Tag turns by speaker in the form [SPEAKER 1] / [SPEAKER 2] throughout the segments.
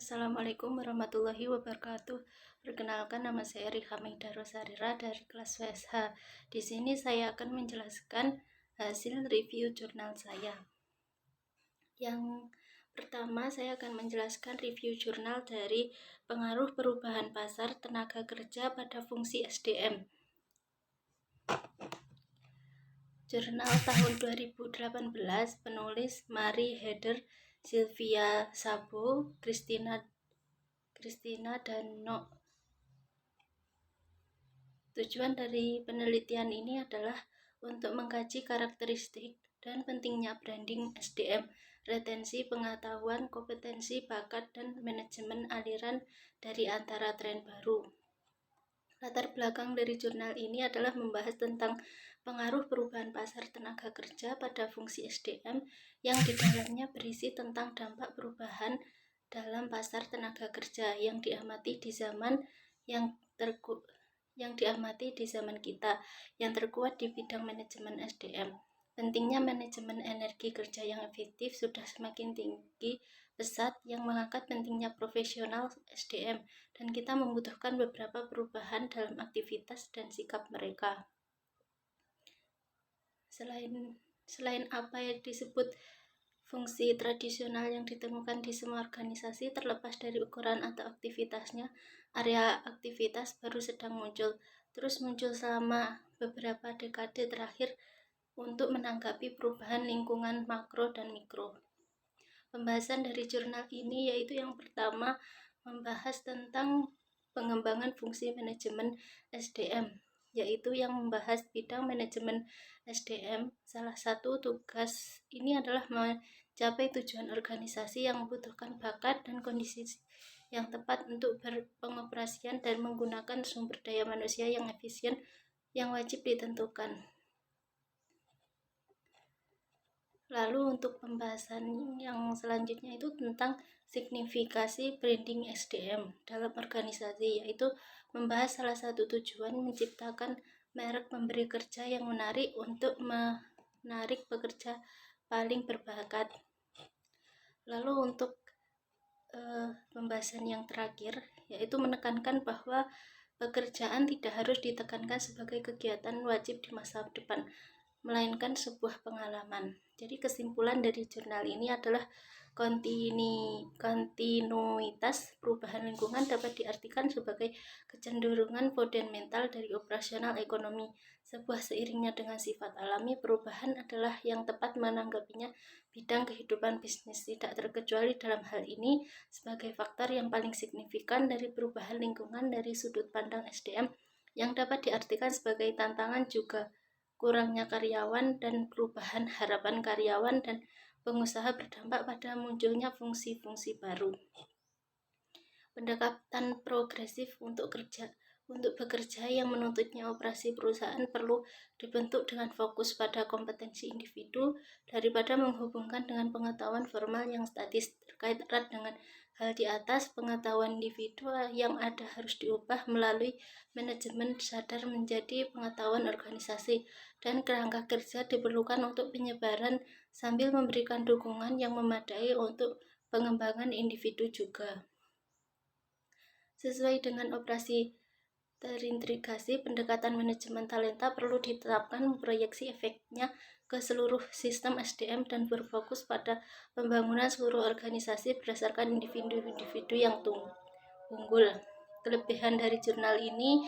[SPEAKER 1] Assalamualaikum warahmatullahi wabarakatuh. Perkenalkan, nama saya Riha Maida Rosarira dari kelas WSH. Di sini saya akan menjelaskan hasil review jurnal saya. Yang pertama, saya akan menjelaskan review jurnal dari pengaruh perubahan pasar tenaga kerja pada fungsi SDM. Jurnal tahun 2018, penulis Marie Heder, Sylvia Sabo, Christina Dano. Tujuan dari penelitian ini adalah untuk mengkaji karakteristik dan pentingnya branding SDM, retensi pengetahuan, kompetensi, bakat, dan manajemen aliran dari antara tren baru. Latar belakang dari jurnal ini adalah membahas tentang pengaruh perubahan pasar tenaga kerja pada fungsi SDM yang di dalamnya berisi tentang dampak perubahan dalam pasar tenaga kerja yang diamati di zaman kita yang terkuat di bidang manajemen SDM. Pentingnya manajemen energi kerja yang efektif sudah semakin tinggi pesat yang mengangkat pentingnya profesional SDM, dan kita membutuhkan beberapa perubahan dalam aktivitas dan sikap mereka. Selain apa yang disebut fungsi tradisional yang ditemukan di semua organisasi, terlepas dari ukuran atau aktivitasnya, area aktivitas baru sedang terus muncul selama beberapa dekade terakhir untuk menanggapi perubahan lingkungan makro dan mikro. Pembahasan dari jurnal ini yaitu yang pertama, membahas tentang pengembangan fungsi manajemen SDM, yaitu yang membahas bidang manajemen SDM. Salah satu tugas ini adalah mencapai tujuan organisasi yang membutuhkan bakat dan kondisi yang tepat untuk berpengoperasian dan menggunakan sumber daya manusia yang efisien yang wajib ditentukan. Lalu untuk pembahasan yang selanjutnya itu tentang signifikasi branding SDM dalam organisasi, yaitu membahas salah satu tujuan menciptakan merek pemberi kerja yang menarik untuk menarik pekerja paling berbakat. Lalu untuk pembahasan yang terakhir yaitu menekankan bahwa pekerjaan tidak harus ditekankan sebagai kegiatan wajib di masa depan, melainkan sebuah pengalaman. Jadi kesimpulan dari jurnal ini adalah kontinuitas perubahan lingkungan dapat diartikan sebagai kecenderungan fundamental dari operasional ekonomi. Sebuah seiringnya dengan sifat alami, perubahan adalah yang tepat menanggapinya bidang kehidupan bisnis, tidak terkecuali dalam hal ini sebagai faktor yang paling signifikan dari perubahan lingkungan dari sudut pandang SDM yang dapat diartikan sebagai tantangan juga kurangnya karyawan dan perubahan harapan karyawan dan pengusaha berdampak pada munculnya fungsi-fungsi baru. Pendekatan progresif untuk bekerja yang menuntutnya operasi perusahaan perlu dibentuk dengan fokus pada kompetensi individu daripada menghubungkan dengan pengetahuan formal yang statis. Terkait erat dengan hal di atas, pengetahuan individu yang ada harus diubah melalui manajemen sadar menjadi pengetahuan organisasi, dan kerangka kerja diperlukan untuk penyebaran sambil memberikan dukungan yang memadai untuk pengembangan individu juga. Sesuai dengan operasi terintegrasi, pendekatan manajemen talenta perlu ditetapkan memproyeksi efeknya ke seluruh sistem SDM dan berfokus pada pembangunan seluruh organisasi berdasarkan individu-individu yang unggul. Kelebihan dari jurnal ini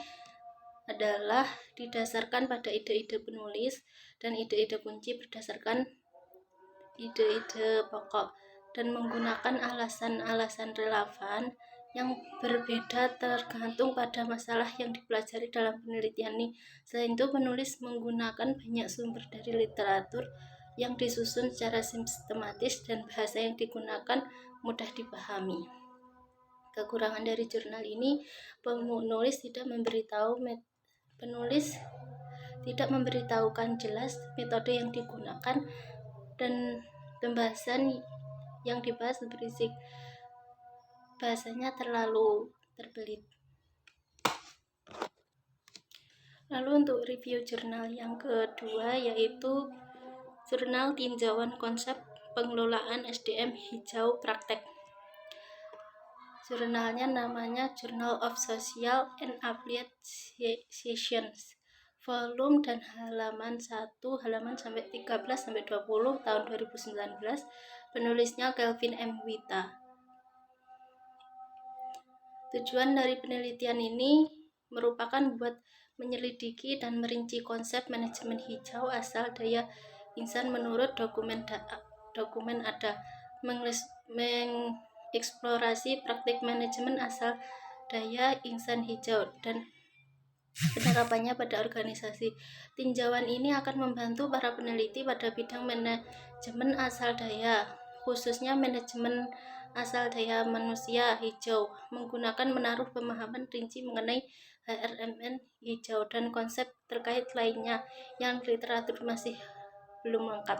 [SPEAKER 1] adalah didasarkan pada ide-ide penulis dan ide-ide kunci berdasarkan ide-ide pokok dan menggunakan alasan-alasan relevan yang berbeda tergantung pada masalah yang dipelajari dalam penelitian ini. Selain itu, penulis menggunakan banyak sumber dari literatur yang disusun secara sistematis dan bahasa yang digunakan mudah dipahami. Kekurangan dari jurnal ini, penulis tidak memberitahukan jelas metode yang digunakan dan pembahasan yang dibahas berisik bahasanya terlalu terbelit. Lalu untuk review jurnal yang kedua yaitu jurnal tinjauan konsep pengelolaan SDM hijau praktek. Jurnalnya namanya Journal of Social and Applied Sciences. Volume dan halaman 1, halaman sampai 13 sampai 20 tahun 2019. Penulisnya Kelvin M. Wita. Tujuan dari penelitian ini merupakan buat menyelidiki dan merinci konsep manajemen hijau asal daya insan menurut dokumen ada, mengeksplorasi praktik manajemen asal daya insan hijau dan penerapannya pada organisasi. Tinjauan ini akan membantu para peneliti pada bidang manajemen asal daya, khususnya manajemen asal daya manusia hijau, menggunakan menaruh pemahaman rinci mengenai HRMN hijau dan konsep terkait lainnya yang literatur masih belum lengkap.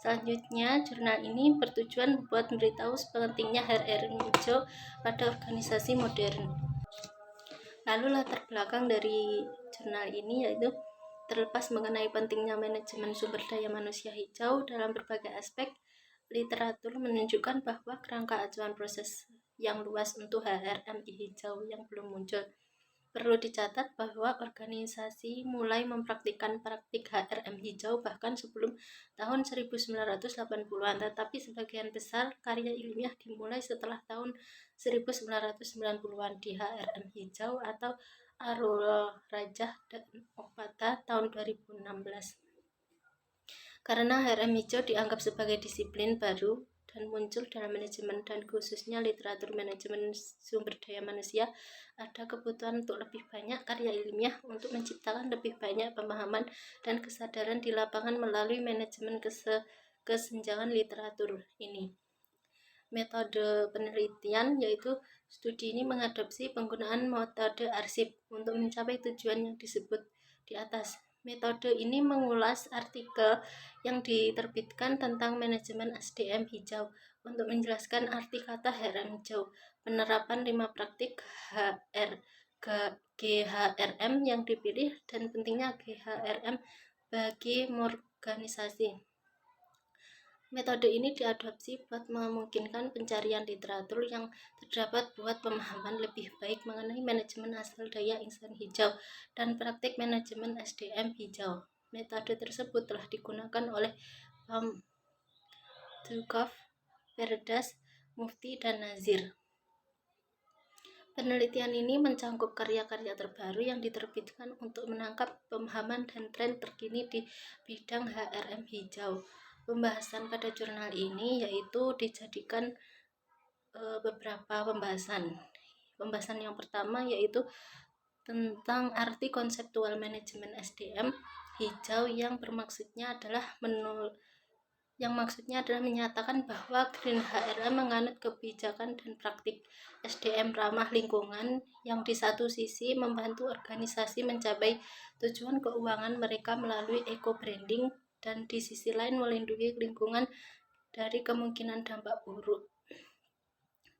[SPEAKER 1] Selanjutnya, jurnal ini bertujuan buat memberitahu pentingnya HRMN hijau pada organisasi modern. Lalu latar belakang dari jurnal ini yaitu terlepas mengenai pentingnya manajemen sumber daya manusia hijau dalam berbagai aspek, literatur menunjukkan bahwa kerangka acuan proses yang luas untuk HRMI hijau yang belum muncul. Perlu dicatat bahwa organisasi mulai mempraktikkan praktik HRM hijau bahkan sebelum tahun 1980-an, tetapi sebagian besar karya ilmiah dimulai setelah tahun 1990-an di HRM hijau atau Arul Rajah dan Opata tahun 2016. Karena HRM hijau dianggap sebagai disiplin baru dan muncul dalam manajemen dan khususnya literatur manajemen sumber daya manusia, ada kebutuhan untuk lebih banyak karya ilmiah untuk menciptakan lebih banyak pemahaman dan kesadaran di lapangan melalui manajemen kesenjangan literatur ini. Metode penelitian yaitu studi ini mengadopsi penggunaan metode arsip untuk mencapai tujuan yang disebut di atas. Metode ini mengulas artikel yang diterbitkan tentang manajemen SDM hijau untuk menjelaskan arti kata HRM hijau, penerapan 5 praktik GHRM yang dipilih, dan pentingnya GHRM bagi organisasi. Metode ini diadopsi buat memungkinkan pencarian literatur yang terdapat buat pemahaman lebih baik mengenai manajemen asal daya insan hijau dan praktik manajemen SDM hijau. Metode tersebut telah digunakan oleh Dukov, Verdas, Mufti, dan Nazir. Penelitian ini mencangkup karya-karya terbaru yang diterbitkan untuk menangkap pemahaman dan tren terkini di bidang HRM hijau. Pembahasan pada jurnal ini yaitu dijadikan beberapa pembahasan. Pembahasan yang pertama yaitu tentang arti konseptual manajemen SDM hijau yang maksudnya adalah menyatakan bahwa Green HRM menganut kebijakan dan praktik SDM ramah lingkungan yang di satu sisi membantu organisasi mencapai tujuan keuangan mereka melalui eco-branding dan di sisi lain melindungi lingkungan dari kemungkinan dampak buruk.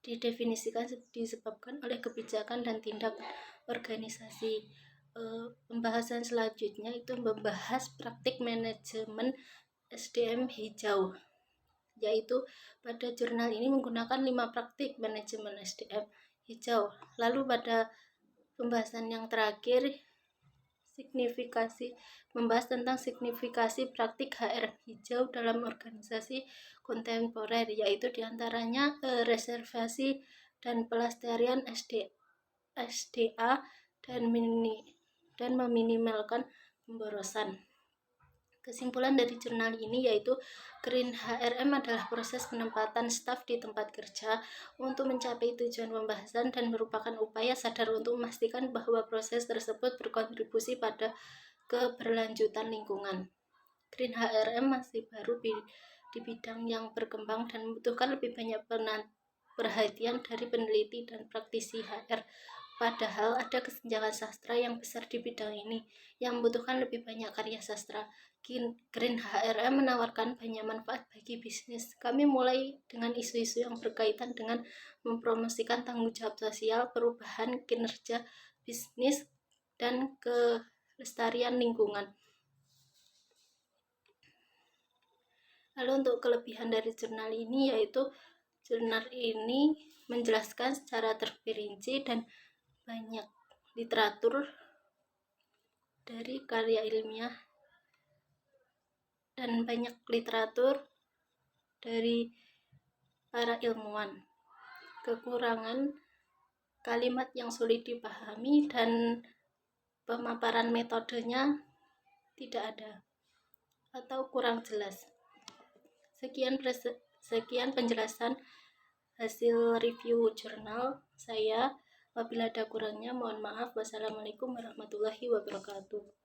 [SPEAKER 1] Didefinisikan disebabkan oleh kebijakan dan tindakan organisasi. Pembahasan selanjutnya itu membahas praktik manajemen SDM hijau, yaitu pada jurnal ini menggunakan 5 praktik manajemen SDM hijau. Lalu pada pembahasan yang terakhir membahas tentang signifikasi praktik HR hijau dalam organisasi kontemporer, yaitu diantaranya reservasi dan pelestarian SDA dan meminimalkan pemborosan. Kesimpulan dari jurnal ini yaitu Green HRM adalah proses penempatan staf di tempat kerja untuk mencapai tujuan pembahasan dan merupakan upaya sadar untuk memastikan bahwa proses tersebut berkontribusi pada keberlanjutan lingkungan. Green HRM masih baru di bidang yang berkembang dan membutuhkan lebih banyak perhatian dari peneliti dan praktisi HR. Padahal ada kesenjangan sastra yang besar di bidang ini yang membutuhkan lebih banyak karya sastra. Green HRM menawarkan banyak manfaat bagi bisnis. Kami mulai dengan isu-isu yang berkaitan dengan mempromosikan tanggung jawab sosial, perubahan kinerja bisnis, dan kelestarian lingkungan. Lalu untuk kelebihan dari jurnal ini yaitu Jurnal ini menjelaskan secara terperinci dan banyak literatur dari karya ilmiah dan banyak literatur dari para ilmuwan. Kekurangan kalimat yang sulit dipahami dan pemaparan metodenya tidak ada atau kurang jelas. Sekian penjelasan hasil review jurnal saya. Apabila ada kurangnya, mohon maaf. Wassalamualaikum warahmatullahi wabarakatuh.